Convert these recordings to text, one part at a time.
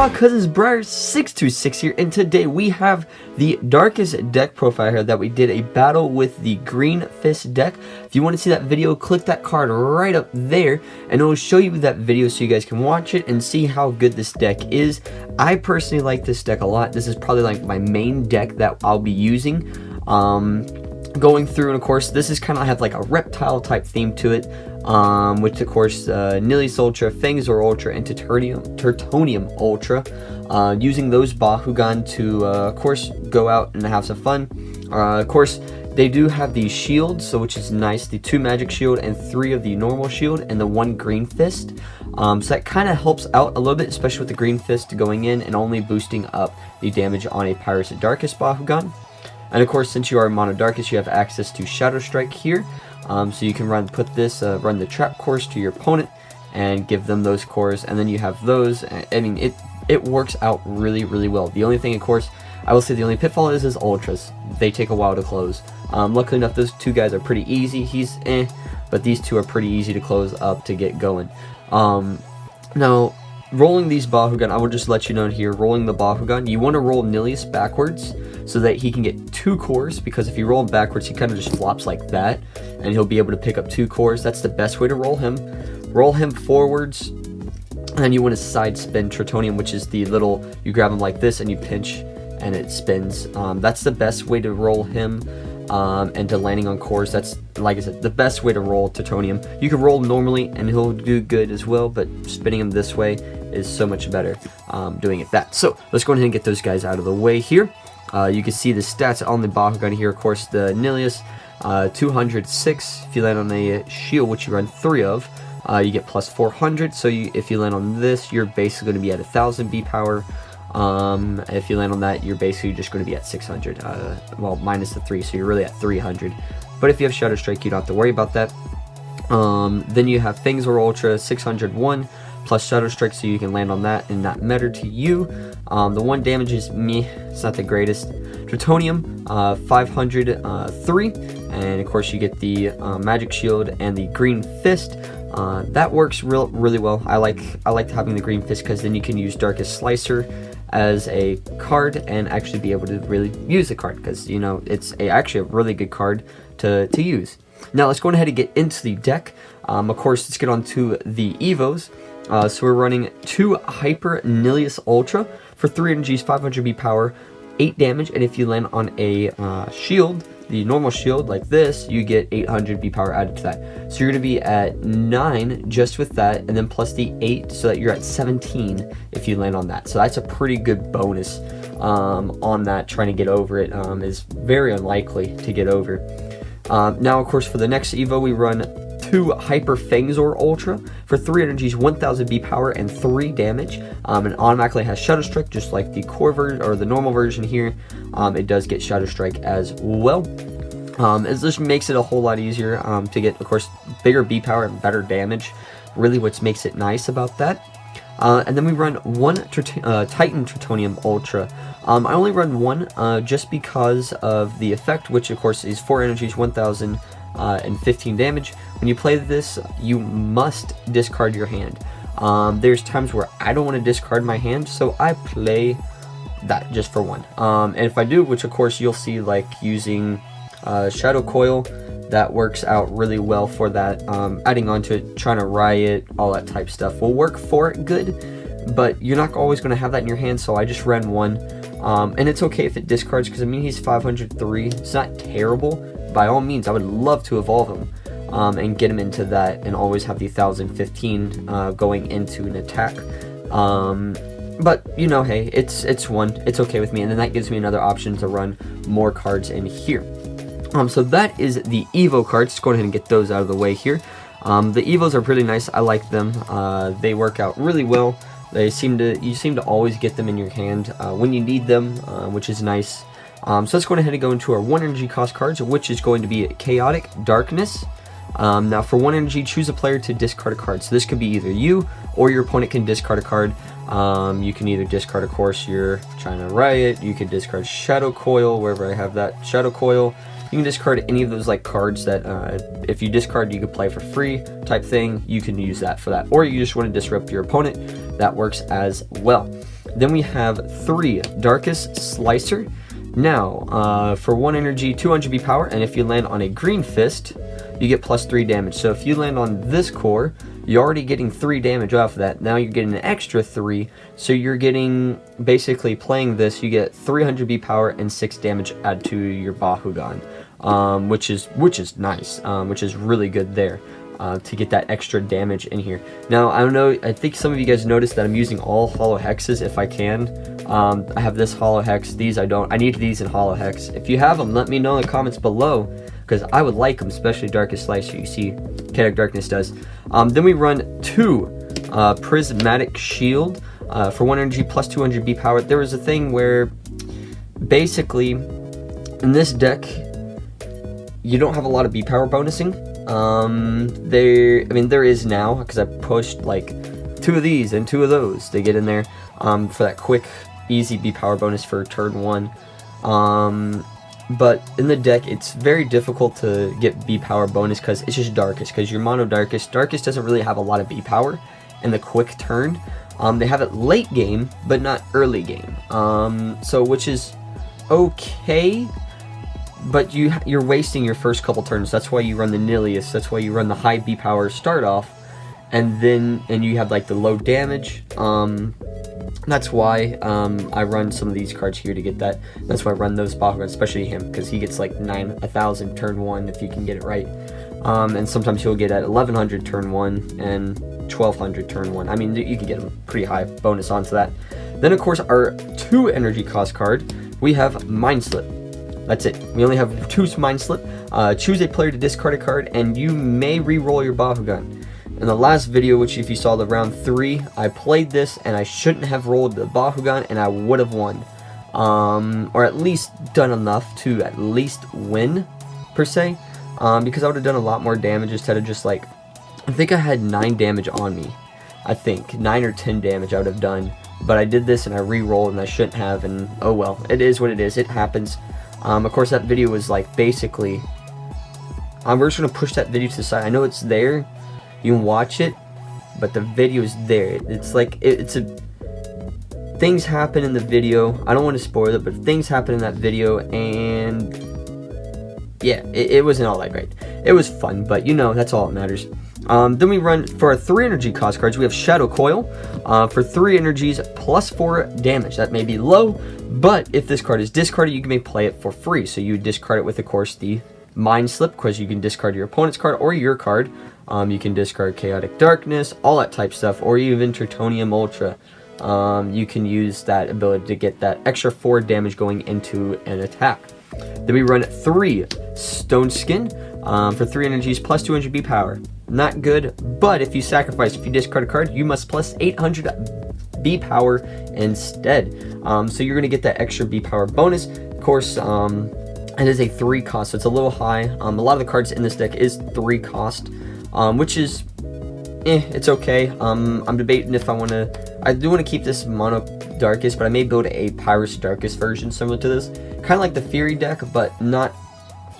Aloha Cousins, Briar 626 here, and today we have the Darkus deck profile here that we did a battle with the Green Fist deck. If you want to see that video, click that card right up there, and it will show you that video so you guys can watch it and see how good this deck is. I personally like this deck a lot. This is probably like my main deck that I'll be using. Going through, and of course this is kind of have like a reptile type theme to it, which of course Nilius Ultra, Fangzor Ultra, and Tertonium Ultra, using those Bakugan to of course go out and have some fun. Of course they do have these shields, so which is nice, the 2 magic shield and 3 of the normal shield and the 1 green fist, so that kind of helps out a little bit, especially with the green fist going in and only boosting up the damage on a Pyrus Darkus Bakugan. And of course, since you are Mono Darkus, you have access to Shadow Strike here, so you can run the trap cores to your opponent and give them those cores, and then you have those. I mean, it works out really well. The only thing, of course, I will say the only pitfall is ultras. They take a while to close. Luckily enough, those 2 guys are pretty easy. He's but these 2 are pretty easy to close up to get going. Now, rolling these Bakugan, I will just let you know here, rolling the Bakugan, you want to roll Nilius backwards so that he can get 2 cores, because if you roll him backwards, he kind of just flops like that, and he'll be able to pick up 2 cores. That's the best way to roll him. Roll him forwards, and then you want to side spin Tertonium, which is the little, you grab him like this and you pinch and it spins. That's the best way to roll him, and to landing on cores. That's, like I said, the best way to roll Tertonium. You can roll normally and he'll do good as well, but spinning him this way is so much better doing it that. So let's go ahead and get those guys out of the way here. You can see the stats on the Bakugan here. Of course, the Nilius, 206. If you land on a shield, which you run 3 of, you get plus 400. So if you land on this, you're basically going to be at 1000 B power. If you land on that, you're basically just going to be at 600. Well, minus the 3, so you're really at 300. But if you have Shadow Strike, you don't have to worry about that. Then you have Fangzor Ultra, 601. Plus Shadow Strike, so you can land on that and not matter to you. The 1 damage is meh, it's not the greatest. Tertonium, 503, and of course you get the magic shield and the green fist. That works really well. I like having the green fist, because then you can use Darkus Slicer as a card and actually be able to really use the card, because you know it's actually a really good card to use. Now let's go ahead and get into the deck. Of course, let's get on to the Evos. So we're running 2 Hyper Nilius Ultra for 3 energies, 500 B power, 8 damage, and if you land on a shield, the normal shield like this, you get 800 B power added to that. So you're going to be at 9 just with that, and then plus the 8, so that you're at 17 if you land on that. So that's a pretty good bonus on that. Trying to get over it is very unlikely to get over. Now, of course, for the next Evo, we run 2 Hyper Fangzor Ultra for 3 energies, 1000 B power, and 3 damage. And automatically has Shadow Strike, just like the core version or the normal version here. It does get Shadow Strike as well. It just makes it a whole lot easier to get, of course, bigger B power and better damage. Really, what makes it nice about that. And then we run 1 Titan Tertonium Ultra. I only run 1 just because of the effect, which of course is 4 energies, 1000 and 15 damage. When you play this, you must discard your hand. There's times where I don't want to discard my hand, so I play that just for 1. And if I do, which of course you'll see, like using Shadow Coil, that works out really well for that. Adding on to it, trying to riot, all that type stuff will work for it good, but you're not always going to have that in your hand, so I just ran 1. And it's okay if it discards, because I mean he's 503. It's not terrible. By all means, I would love to evolve him and get him into that, and always have the 1015 going into an attack. But you know, hey, it's 1. It's okay with me, and then that gives me another option to run more cards in here. So that is the Evo cards. Let's go ahead and get those out of the way here. The Evos are pretty nice. I like them. They work out really well. You seem to always get them in your hand when you need them, which is nice. So let's go ahead and go into our 1 energy cost cards, which is going to be Chaotic Darkness. Now for 1 energy, choose a player to discard a card. So this could be either you or your opponent can discard a card. You can either discard, of course, you're trying to riot. You could discard Shadow Coil, wherever I have that Shadow Coil. You can discard any of those like cards that if you discard you could play for free type thing. You can use that for that, or you just want to disrupt your opponent. That works as well. Then we have 3 Darkus Slicer. Now, for 1 energy, 200 B power, and if you land on a green fist, you get plus 3 damage. So if you land on this core, you're already getting 3 damage off of that. Now you're getting an extra 3, so you're getting, basically playing this, you get 300 B power and 6 damage added to your Bakugan, which is nice, which is really good there. To get that extra damage in here. Now, I don't know, I think some of you guys noticed that I'm using all hollow hexes if I can. I have this hollow hex, these I don't. I need these in hollow hex. If you have them, let me know in the comments below, because I would like them, especially Darkus Slicer. You see, Chaotic Darkness does. Then we run 2 Prismatic Shield for 1 energy plus 200 B power. There was a thing where, basically, in this deck, you don't have a lot of B power bonusing. There is now, because I pushed like 2 of these and 2 of those to get in there for that quick, easy B power bonus for turn 1. But in the deck, it's very difficult to get B power bonus because it's just Darkus. Because your mono Darkus doesn't really have a lot of B power in the quick turn. They have it late game, but not early game. So which is okay. But you're wasting your first couple turns. That's why you run the Nilius. That's why you run the high B power start off, and you have like the low damage. That's why I run some of these cards here to get that. That's why I run those Bakugan, especially him, because he gets like 1,000 turn 1 if you can get it right. And sometimes he'll get at 1,100 turn 1 and 1,200 turn 1. I mean, you can get a pretty high bonus onto that. Then of course our 2 energy cost card, we have Mind Slip. That's it. We only have 2 Mind Slip. Choose a player to discard a card, and you may re-roll your Bakugan. In the last video, which if you saw the round 3, I played this, and I shouldn't have rolled the Bakugan, and I would have won. Or at least done enough to at least win, per se. Because I would have done a lot more damage instead of just like, I think I had 9 damage on me. I think 9 or 10 damage I would have done. But I did this, and I re-rolled, and I shouldn't have, and oh well. It is what it is. It happens. Of course, that video was like basically, we're just going to push that video to the side. I know it's there, you can watch it, but the video is there. It's like, things happen in the video. I don't want to spoil it, but things happen in that video, and yeah, it wasn't all that great. It was fun, but you know, that's all that matters. Then we run, for our 3 energy cost cards, we have Shadow Coil, for 3 energies plus 4 damage. That may be low, but if this card is discarded, you may play it for free. So you discard it with, of course, the Mind Slip, because you can discard your opponent's card or your card. You can discard Chaotic Darkness, all that type stuff, or even Tritonium Ultra. You can use that ability to get that extra 4 damage going into an attack. Then we run 3 Stone Skin, for 3 energies plus 200 B power. Not good, but if you discard a card, you must plus 800 B power instead. So you're going to get that extra B power bonus. Of course, it is a 3 cost, so it's a little high. A lot of the cards in this deck is 3 cost, which is, it's okay. I'm debating if I do want to keep this mono Darkus, but I may build a Pyrus Darkus version similar to this. Kind of like the Fury deck, but not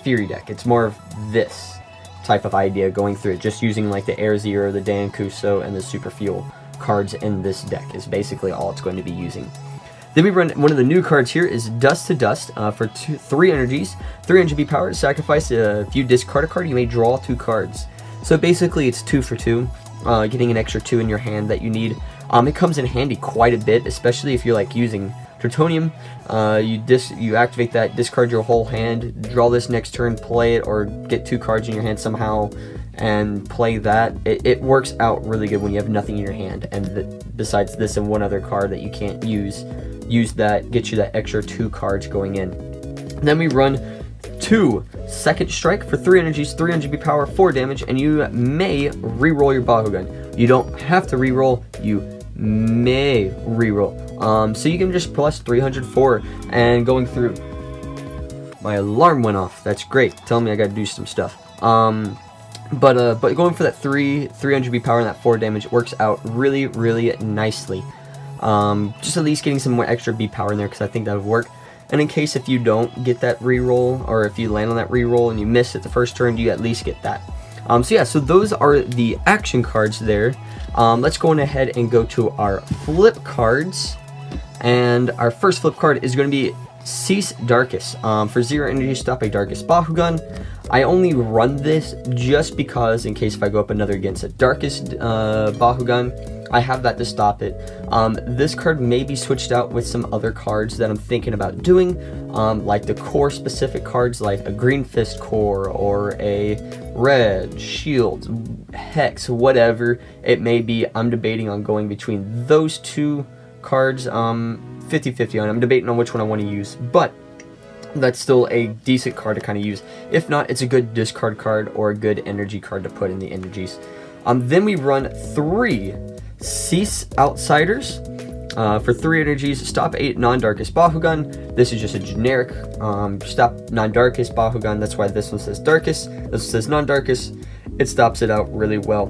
Fury deck. It's more of this type of idea going through it, just using like the Air Zero, the Darkus, and the Super Fuel cards in this deck is basically all it's going to be using. Then we run one of the new cards here is Dust to Dust, for 3 energies, 300 B power. Sacrifice, if you discard a card, you may draw 2 cards. So basically it's 2 for 2, getting an extra 2 in your hand that you need. It comes in handy quite a bit, especially if you're like using Tritonium. You activate that, discard your whole hand, draw this next turn, play it, or get 2 cards in your hand somehow and play that. It works out really good when you have nothing in your hand, and besides this and one other card that you can't use that, get you that extra 2 cards going in. And then we run 2 Second Strike for 3 energies, 300 B power, 4 damage, and you may re-roll your Bakugan. You don't have to re-roll, you may re-roll. So you can just plus 304, and going through, my alarm went off. That's great, telling me I gotta do some stuff. But going for that 300 B power and that 4 damage works out really, really nicely. Just at least getting some more extra B power in there, because I think that would work. And in case if you don't get that reroll, or if you land on that reroll and you miss it the first turn, you at least get that. So yeah, so those are the action cards there. Let's go on ahead and go to our flip cards. And our first flip card is going to be Cease Darkus. For 0 energy, stop a Darkus Bakugan. I only run this just because, in case if I go up another against a Darkus Bakugan, I have that to stop it. This card may be switched out with some other cards that I'm thinking about doing, like the core specific cards, like a Green Fist core or a Red Shield, Hex, whatever it may be. I'm debating on going between those two cards, 50-50 on. I'm debating on which one I want to use, but that's still a decent card to kind of use. If not, it's a good discard card or a good energy card to put in the energies. Then we run 3 Cease Outsiders. For 3 energies, stop 8 non-Darkus Bakugan. This is just a generic stop non-Darkus Bakugan. That's why this one says Darkus. This one says non-Darkus. It stops it out really well.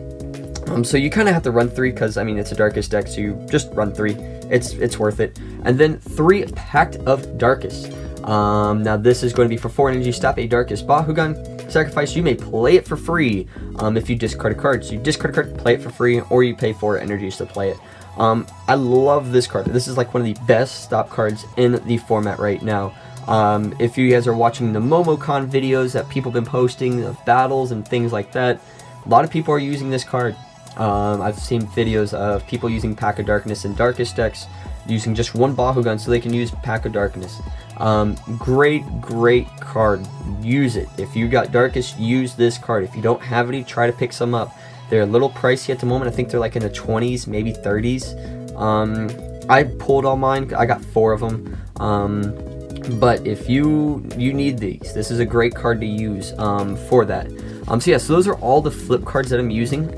So you kind of have to run 3 because, I mean, it's a Darkus deck, so you just run 3. It's worth it. And then 3 Pact of Darkus. Now this is going to be for 4 energy. Stop a Darkus Bakugan. Sacrifice. You may play it for free if you discard a card. So you discard a card, play it for free, or you pay 4 energies to play it. I love this card. This is like one of the best stop cards in the format right now. If you guys are watching the MomoCon videos that people have been posting of battles and things like that, a lot of people are using this card. I've seen videos of people using Pack of Darkness and Darkus decks, using just one Bakugan so they can use Pack of Darkness. Great card. Use it. If you got Darkus, use this card. If you don't have any, try to pick some up. They're a little pricey at the moment. I think they're like in the 20s, maybe 30s. I pulled all mine. I got 4 of them. But if you need these, this is a great card to use for that. So yeah, so those are all the flip cards that I'm using.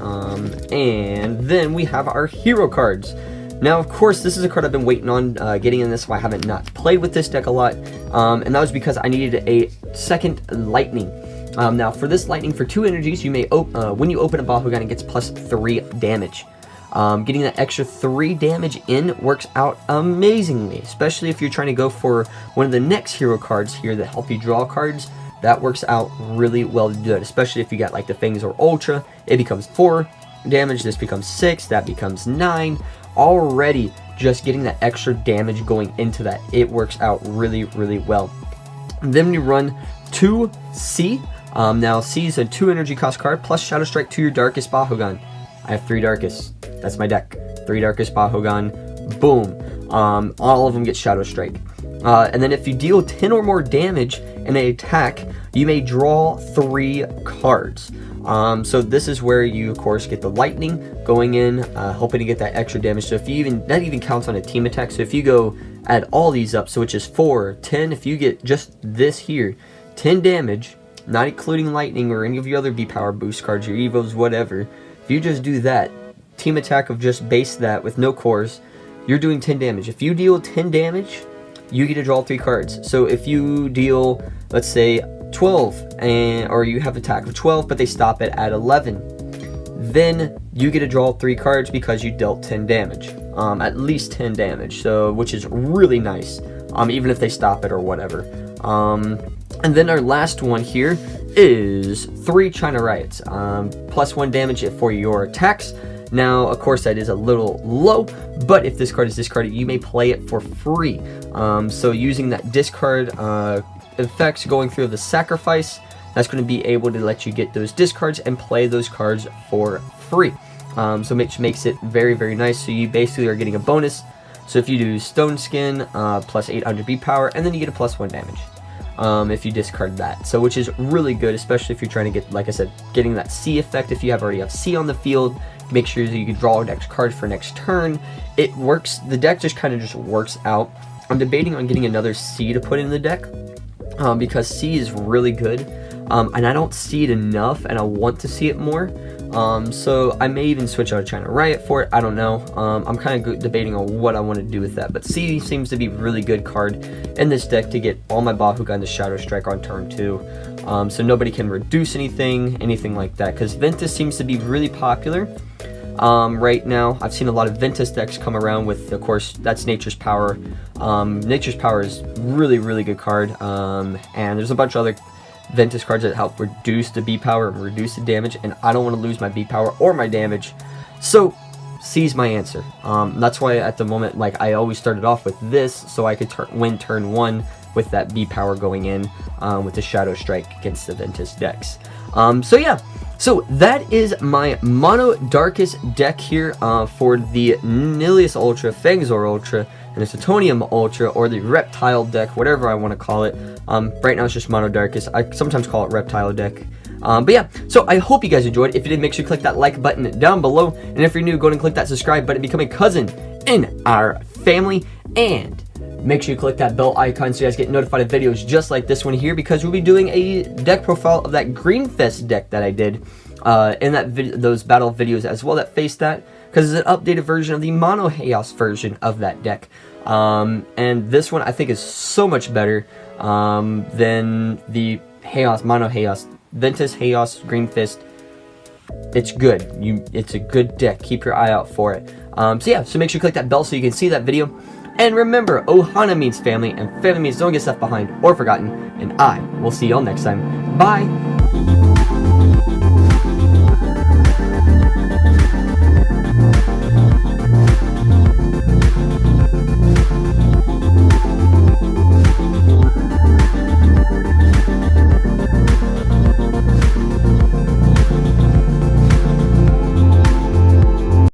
And then we have our hero cards. Now, of course, this is a card I've been waiting on getting in this, why I haven't not played with this deck a lot. And that was because I needed a second lightning. Now, for this lightning, for 2 energies, you may when you open a Bakugan, it gets plus 3 damage. Getting that extra 3 damage in works out amazingly, especially if you're trying to go for one of the next hero cards here that help you draw cards. That works out really well to do it, especially if you got like the Fangs or Ultra. It becomes 4 damage, this becomes 6, that becomes 9. Already, just getting that extra damage going into that, it works out really well. And then we run 2 C. Now C is a 2 energy cost card plus Shadow Strike to your Darkus Bakugan. I have 3 Darkus. That's my deck. 3 Darkus Bakugan. Boom. All of them get Shadow Strike. And then if you deal 10 or more damage in an attack, you may draw 3 cards. So this is where you, of course, get the lightning going in, hoping to get that extra damage. So if you that even counts on a team attack. So if you go add all these up, so which is 4, 10, if you get just this here, 10 damage, not including lightning or any of your other B-Power boost cards, your Evos, whatever, if you just do that, team attack of just base that with no cores, you're doing 10 damage. If you deal 10 damage, you get to draw 3 cards. So if you deal, let's say, 12, or you have attack of 12, but they stop it at 11, then you get to draw 3 cards because you dealt 10 damage, at least 10 damage, so which is really nice, even if they stop it or whatever. And then our last one here is 3 China Riots, plus 1 damage for your attacks. Now, of course, that is a little low, but if this card is discarded, you may play it for free. So using that discard effects going through the sacrifice, that's going to be able to let you get those discards and play those cards for free. So which makes it very nice. So you basically are getting a bonus. So if you do Stone Skin, plus 800 B power, and then you get a plus 1 damage if you discard that. So which is really good, especially if you're trying to get, like I said, getting that C effect. If you already have C on the field, make sure that you can draw next card for next turn. It works. The deck just kind of just works out. I'm debating on getting another C to put in the deck. Because C is really good, and I don't see it enough, and I want to see it more. So I may even switch out of China Riot for it. I don't know. I'm kind of debating on what I want to do with that. But C seems to be a really good card in this deck to get all my Bakugan to Shadow Strike on turn 2. So nobody can reduce anything like that. Because Ventus seems to be really popular. Right now, I've seen a lot of Ventus decks come around with, of course, that's Nature's Power. Nature's Power is really good card, and there's a bunch of other Ventus cards that help reduce the B power and reduce the damage, and I don't want to lose my B power or my damage. So C's my answer. That's why at the moment, like, I always started off with this, so I could win turn 1 with that B power going in with the Shadow Strike against the Ventus decks. So yeah, so that is my Mono Darkus deck here for the Nilius Ultra, Fangzor Ultra, and the Titanium Ultra, or the Reptile deck, whatever I want to call it. Right now it's just Mono Darkus. I sometimes call it Reptile deck. But yeah, so I hope you guys enjoyed. If you did, make sure you click that like button down below. And if you're new, go ahead and click that subscribe button, become a cousin in our family. And make sure you click that bell icon so you guys get notified of videos just like this one here, because we'll be doing a deck profile of that Green Fist deck that I did in those battle videos as well that faced that, because it's an updated version of the Mono Chaos version of that deck. And this one I think is so much better than the Chaos, Mono Chaos, Ventus Chaos, Green Fist. It's good. It's a good deck. Keep your eye out for it. So yeah, so make sure you click that bell so you can see that video. And remember, Ohana means family, and family means don't get left behind or forgotten. And I will see y'all next time. Bye!